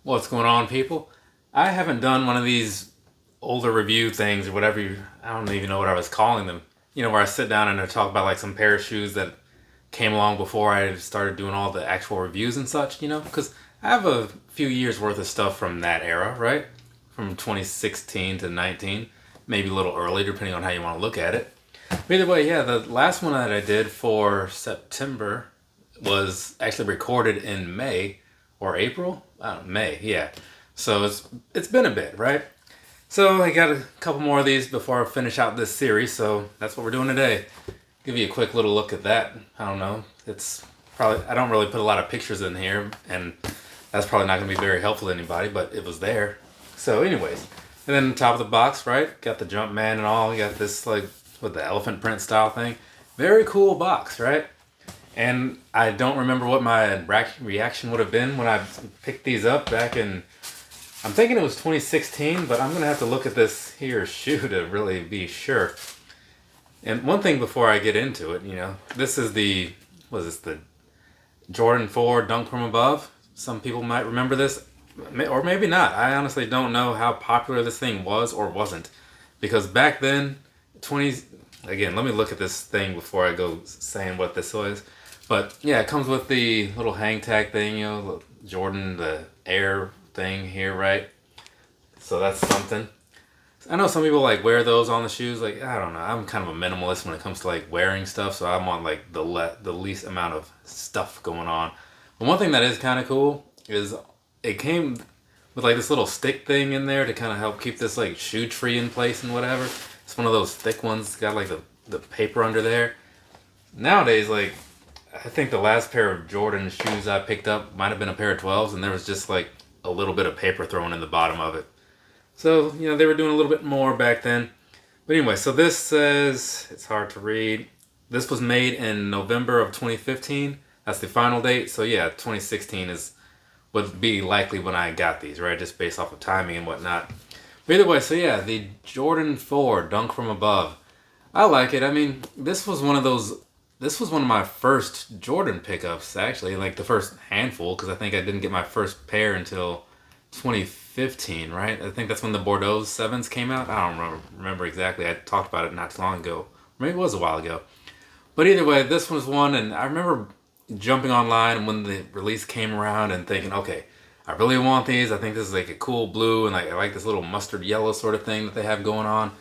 What's going on, people? I haven't done one of these older review things or whatever I don't even know what I was calling them. Where I sit down and I talk about like some pair of shoes that came along before I started doing all the actual reviews and such, because I have a few years worth of stuff from that era, right? From 2016 to 19, maybe a little early, depending on how you want to look at it. But either way, yeah, the last one that I did for September was actually recorded in May or April. I don't know, May, yeah. So it's been a bit, right? So I got a couple more of these before I finish out this series. So that's what we're doing today. Give you a quick little look at that. I don't know. It's probably I don't really put a lot of pictures in here, and that's probably not going to be very helpful to anybody. But it was there. So, anyways, and then the top of the box, right? Got the Jumpman and all. You got this like with the elephant print style thing. Very cool box, right? And I don't remember what my reaction would have been when I picked these up back in, I'm thinking it was 2016, but I'm going to have to look at this here shoe to really be sure. And one thing before I get into it, this is the Jordan 4 Dunk from Above. Some people might remember this, or maybe not. I honestly don't know how popular this thing was or wasn't. Because back then, 20, again, let me look at this thing before I go saying what this was. But yeah, it comes with the little hang tag thing, Jordan, the Air thing here, right? So that's something. I know some people like wear those on the shoes. Like, I don't know. I'm kind of a minimalist when it comes to like wearing stuff, so I want like the least amount of stuff going on. But one thing that is kind of cool is it came with like this little stick thing in there to kind of help keep this like shoe tree in place and whatever. It's one of those thick ones. It's got like the paper under there. Nowadays, like, I think the last pair of Jordan shoes I picked up might have been a pair of 12s, and there was just like a little bit of paper thrown in the bottom of it. So, they were doing a little bit more back then. But anyway, so this says, it's hard to read. This was made in November of 2015. That's the final date. So yeah, 2016 would be likely when I got these, right? Just based off of timing and whatnot. But either way, so yeah, the Jordan 4 Dunk from Above. I like it. I mean, this was one of my first Jordan pickups, actually, like the first handful, because I think I didn't get my first pair until 2015, right? I think that's when the Bordeaux 7s came out. I don't remember exactly. I talked about it not too long ago. Maybe it was a while ago. But either way, this was one, and I remember jumping online when the release came around and thinking, okay, I really want these. I think this is like a cool blue, and like I like this little mustard yellow sort of thing that they have going on.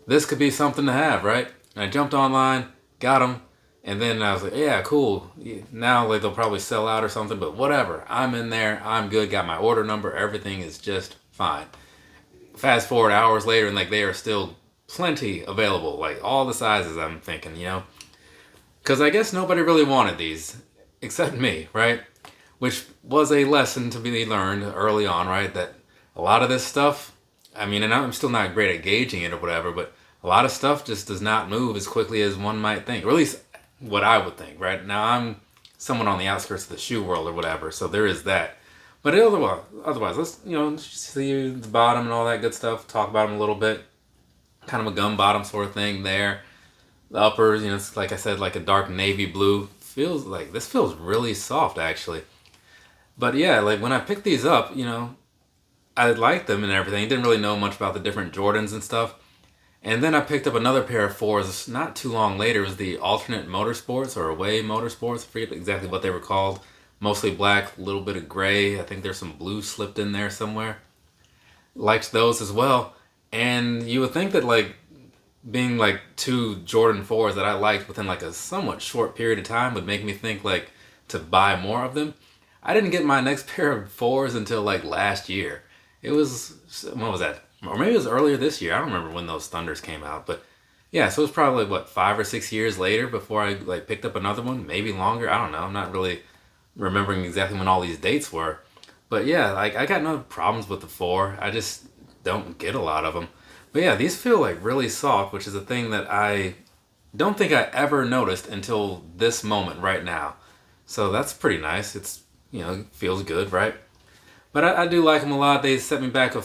This could be something to have, right? And I jumped online, got them, and then I was like, yeah, cool. Now like they'll probably sell out or something, but whatever. I'm in there. I'm good. Got my order number. Everything is just fine. Fast forward hours later, and like they are still plenty available. Like all the sizes, I'm thinking, because I guess nobody really wanted these except me, right? Which was a lesson to be learned early on, right? That a lot of this stuff, I mean, and I'm still not great at gauging it or whatever, but a lot of stuff just does not move as quickly as one might think, or at least what I would think, right? Now, I'm someone on the outskirts of the shoe world or whatever, so there is that. But otherwise, let's, see the bottom and all that good stuff, talk about them a little bit. Kind of a gum bottom sort of thing there. The uppers, it's like I said, like a dark navy blue. This feels really soft, actually. But yeah, like when I picked these up, I liked them and everything. Didn't really know much about the different Jordans and stuff. And then I picked up another pair of 4s not too long later. It was the Alternate Motorsports or Away Motorsports. I forget exactly what they were called. Mostly black, a little bit of gray. I think there's some blue slipped in there somewhere. Liked those as well. And you would think that like being like two Jordan 4s that I liked within like a somewhat short period of time would make me think like to buy more of them. I didn't get my next pair of 4s until like last year. It was, what was that? Or maybe it was earlier this year. I don't remember when those Thunders came out, but yeah, so it was probably what 5 or 6 years later before I like picked up another one, maybe longer. I don't know. I'm not really remembering exactly when all these dates were, but yeah, like I got no problems with the 4. I just don't get a lot of them. But yeah, these feel like really soft, which is a thing that I don't think I ever noticed until this moment right now. So that's pretty nice. It's feels good, right? But I do like them a lot. They set me back a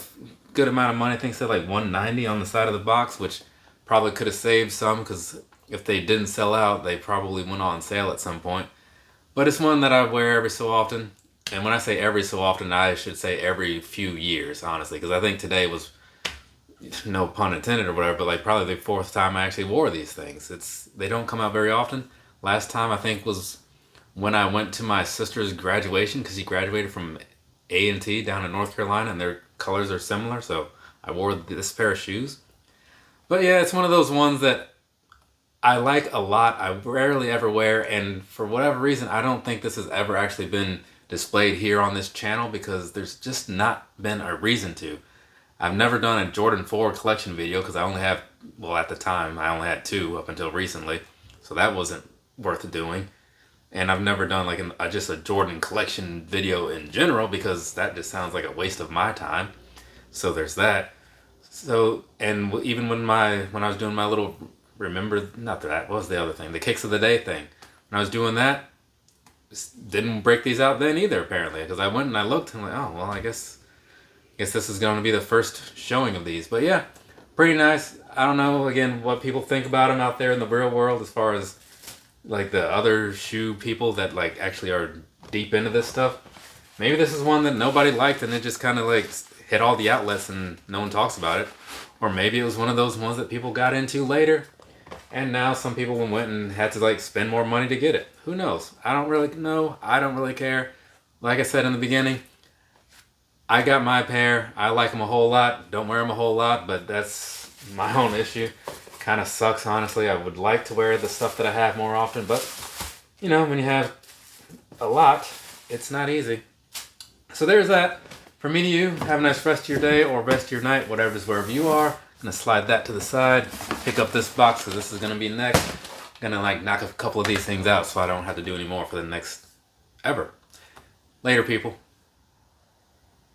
good amount of money. I think it said like $190 on the side of the box, which probably could have saved some because if they didn't sell out, they probably went on sale at some point. But it's one that I wear every so often. And when I say every so often, I should say every few years, honestly, because I think today was, no pun intended or whatever, but like probably the fourth time I actually wore these things. They don't come out very often. Last time I think was when I went to my sister's graduation, because she graduated from A&T down in North Carolina, and their colors are similar, so I wore this pair of shoes. But yeah, it's one of those ones that I like a lot. I rarely ever wear, and for whatever reason, I don't think this has ever actually been displayed here on this channel because there's just not been a reason to. I've never done a Jordan 4 collection video because I only have, well, at the time, I only had 2 up until recently, so that wasn't worth doing. And I've never done like just a Jordan collection video in general because that just sounds like a waste of my time. So there's that. So, and even when I was doing my little, not that, what was the other thing? The kicks of the day thing. When I was doing that, didn't break these out then either, apparently, because I went and I looked and I'm like, oh, well, I guess this is going to be the first showing of these. But yeah, pretty nice. I don't know, again, what people think about them out there in the real world as far as like the other shoe people that like actually are deep into this stuff. Maybe this is one that nobody liked and it just kind of like hit all the outlets and no one talks about it. Or maybe it was one of those ones that people got into later and now some people went and had to like spend more money to get it. Who knows? I don't really know. I don't really care. Like I said in the beginning, I got my pair. I like them a whole lot. Don't wear them a whole lot, but that's my own issue. Kind of sucks, honestly. I would like to wear the stuff that I have more often, but you know, when you have a lot, it's not easy. So there's that. From me to you, have a nice rest of your day or rest of your night, whatever's wherever you are. I'm gonna slide that to the side, pick up this box because this is gonna be next. I'm gonna like knock a couple of these things out so I don't have to do any more for the next ever. Later, people.